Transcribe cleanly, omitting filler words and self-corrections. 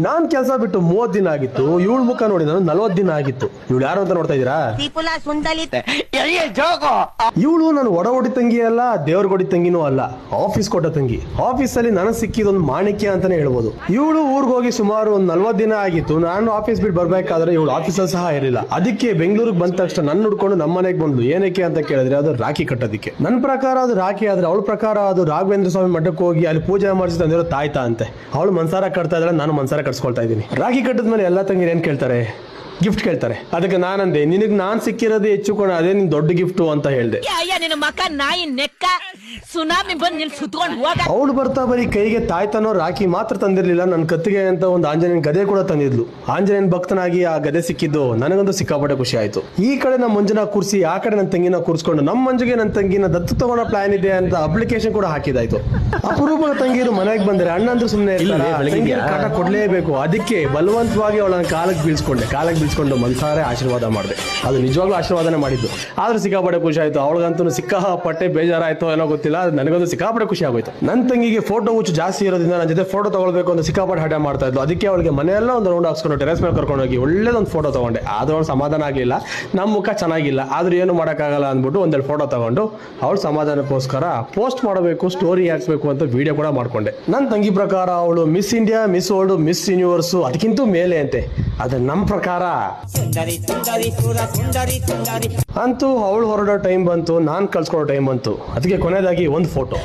ನಾನ್ ಕೆಲಸ ಬಿಟ್ಟು 30 ದಿನ ಆಗಿತ್ತು. ಇವಳು ಮುಖ ನೋಡಿ ನಾನು 40 ದಿನ ಆಗಿತ್ತು. ಇವಳು ಯಾರು ಅಂತ ನೋಡ್ತಾ ಇದೀರಾ? ಇವಳು ನಾನು ಒಡಿ ತಂಗಿ ಅಲ್ಲ, ದೇವ್ರ ಕೊಡಿ ತಂಗಿನೂ ಅಲ್ಲ, ಆಫೀಸ್ ಕೊಟ್ಟ ತಂಗಿ. ಆಫೀಸ್ ಅಲ್ಲಿ ನನಗೆ ಸಿಕ್ಕಿದೊಂದು ಮಾಣಿಕ್ಯ ಅಂತಾನೆ ಹೇಳ್ಬೋದು. ಇವಳು ಊರ್ಗ್ ಹೋಗಿ ಸುಮಾರು ಒಂದು 40 ದಿನ ಆಗಿತ್ತು. ನಾನು ಆಫೀಸ್ ಬಿಟ್ಟು ಬರ್ಬೇಕಾದ್ರೆ ಇವಳು ಆಫೀಸಲ್ಲಿ ಸಹ ಇರಲಿಲ್ಲ. ಅದಕ್ಕೆ ಬೆಂಗಳೂರಿಗೆ ಬಂದ ತಕ್ಷಣ ನನ್ನ ಹುಡ್ಕೊಂಡು ನಮ್ಮ ಮನೆಗೆ ಬಂದ್ಲು. ಏನಕ್ಕೆ ಅಂತ ಕೇಳಿದ್ರೆ ಅದು ರಾಖಿ ಕಟ್ಟೋದಿಕ್ಕೆ. ನನ್ನ ಪ್ರಕಾರ ಅದು ರಾಖಿ ಆದ್ರೆ ಅವಳ ಪ್ರಕಾರ ಅದು ರಾಘವೇಂದ್ರ ಸ್ವಾಮಿ ಮಠಕ್ಕೆ ಹೋಗಿ ಅಲ್ಲಿ ಪೂಜೆ ಮಾಡಿಸಿ ತಂದಿರೋ ತಾಯ್ತಾ ಅಂತೆ. ಅವಳು ಮನ್ಸಾರ ಕಟ್ತಾ ಇದ್ರೆ ನಾನು ಮನ್ಸಾರ ಕಟ್ಸ್ಕೊಳ್ತಾ ಇದ್ದೀನಿ. ರಾಖಿ ಕಟ್ಟಿದ್ಮೇಲೆ ಎಲ್ಲ ತಂಗಿರು ಏನ್ ಕೇಳ್ತಾರೆ? ಗಿಫ್ಟ್ ಕೇಳ್ತಾರೆ. ಅದಕ್ಕೆ ನಾನಂದೆ, ನಿನಗೆ ನಾನ್ ಸಿಕ್ಕಿರೋದೇ ಹೆಚ್ಚು ಕೊಡ, ಅದೇ ನಿನ್ ದೊಡ್ಡ ಗಿಫ್ಟ್ ಅಂತ ಹೇಳ್ದೆ. ಅವಳು ಬರ್ತಾ ಬರೀ ಕೈಗೆ ತಾಯ್ತನೋ ರಾಖಿ ಮಾತ್ರ ತಂದಿರ್ಲಿಲ್ಲ, ನನ್ನ ಕತ್ತಿಗೆ ಅಂತ ಒಂದು ಆಂಜನೇಯನ ಗದೆ ಕೂಡ ತಂದಿದ್ಲು. ಆಂಜನೇಯನ ಭಕ್ತನಾಗಿ ಆ ಗದೆ ಸಿಕ್ಕಿದ್ದು ನನಗಂತೂ ಸಿಕ್ಕಾಪಟ್ಟೆ ಖುಷಿ ಆಯ್ತು. ಈ ಕಡೆ ನಮ್ಮ ಮಂಜುನ ಕೂರಿಸಿ, ಆ ಕಡೆ ನನ್ನ ತಂಗಿನ ಕೂರಿಸ್ಕೊಂಡು ನಮ್ಮ ಮಂಜುಗೆ ನನ್ನ ತಂಗಿನ ದತ್ತು ತಗೊಳ್ಳೋ ಪ್ಲಾನ್ ಇದೆ ಅಂತ ಅಪ್ಲಿಕೇಶನ್ ಕೂಡ ಹಾಕಿದಾಯ್ತು. ಅಪರೂಪದ ತಂಗಿರು ಮನೆಗೆ ಬಂದ್ರೆ ಅಣ್ಣಂದ್ರು ಸುಮ್ಮನೆ ಕಾಟ ಕೊಡ್ಲೇಬೇಕು. ಅದಕ್ಕೆ ಬಲವಂತವಾಗಿ ಅವಳನ್ನ ಕಾಲಕ್ಕೆ ಬೀಳ್ಸ್ಕೊಂಡು ಮನ್ಸಾರೆ ಆಶೀರ್ವಾದ ಮಾಡಿದೆ. ಅದು ನಿಜವಾಗ್ಲೂ ಆಶೀರ್ವಾದನೆ ಮಾಡಿದ್ದು. ಆದ್ರೂ ಸಿಕ್ಕಾಪಟ್ಟೆ ಖುಷಿ ಆಯ್ತು. ಅವಳಿಗಂತೂ ಸಿಕ್ಕಾಪಟ್ಟೆ ಬೇಜಾರಾಯ್ತು ಏನೋ ಗೊತ್ತಿಲ್ಲ, ನನಗಂತೂ ಸಿಕ್ಕಾಪಟ್ಟೆ ಖುಷಿ ಆಗೋಯ್ತು. ನನ್ನ ತಂಗಿಗೆ ಫೋಟೋ ಹುಚ್ಚು ಜಾಸ್ತಿ ಇರೋದ್ರಿಂದ ನನ್ನ ಜೊತೆ ಫೋಟೋ ತಗೊಳ್ಬೇಕು ಅಂತ ಸಿಕ್ಕಾಪಟ್ಟೆ ಹಠ ಮಾಡ್ತಾ ಇದ್ಲು. ಅದಕ್ಕೆ ಅವಳಿಗೆ ಮನೆಯೆಲ್ಲ ಒಂದು ರೌಂಡ್ ಹಾಕ್ಸ್ಕೊಂಡು ಟೆರೆಸ್ ಮೇಲೆ ಕರ್ಕೊಂಡು ಹೋಗಿ ಒಳ್ಳೆದೊಂದು ಫೋಟೋ ತಗೊಂಡೆ. ಆದ್ರೂ ಅವಳು ಸಮಾಧಾನ ಆಗಲಿಲ್ಲ. ನಮ್ಮ ಮುಖ ಚೆನ್ನಾಗಿಲ್ಲ, ಆದ್ರೂ ಏನು ಮಾಡೋಕ್ಕಾಗಲ್ಲ ಅಂದ್ಬಿಟ್ಟು ಒಂದೆರಡು ಫೋಟೋ ತಗೊಂಡು ಅವಳು ಸಮಾಧಾನಕ್ಕೋಸ್ಕರ ಪೋಸ್ಟ್ ಮಾಡಬೇಕು, ಸ್ಟೋರಿ ಹಾಕ್ಸ್ಬೇಕು ಅಂತ ವಿಡಿಯೋ ಕೂಡ ಮಾಡ್ಕೊಂಡೆ. ನನ್ನ ತಂಗಿ ಪ್ರಕಾರ ಅವಳು miss India, miss world, miss universe ಅದಕ್ಕಿಂತ ಮೇಲೆ ಅಂತೆ. ಆದ್ರೆ ನಮ್ಮ ಪ್ರಕಾರ ಅಂತೂ ಅವಳು ಹೊರಡೋ ಟೈಮ್ ಬಂತು, ನಾನ್ ಕಳ್ಸ್ಕೊಡೋ ಟೈಮ್ ಬಂತು. ಅದಕ್ಕೆ ಕೊನೆಯದಾಗಿ ಒಂದು ಫೋಟೋ.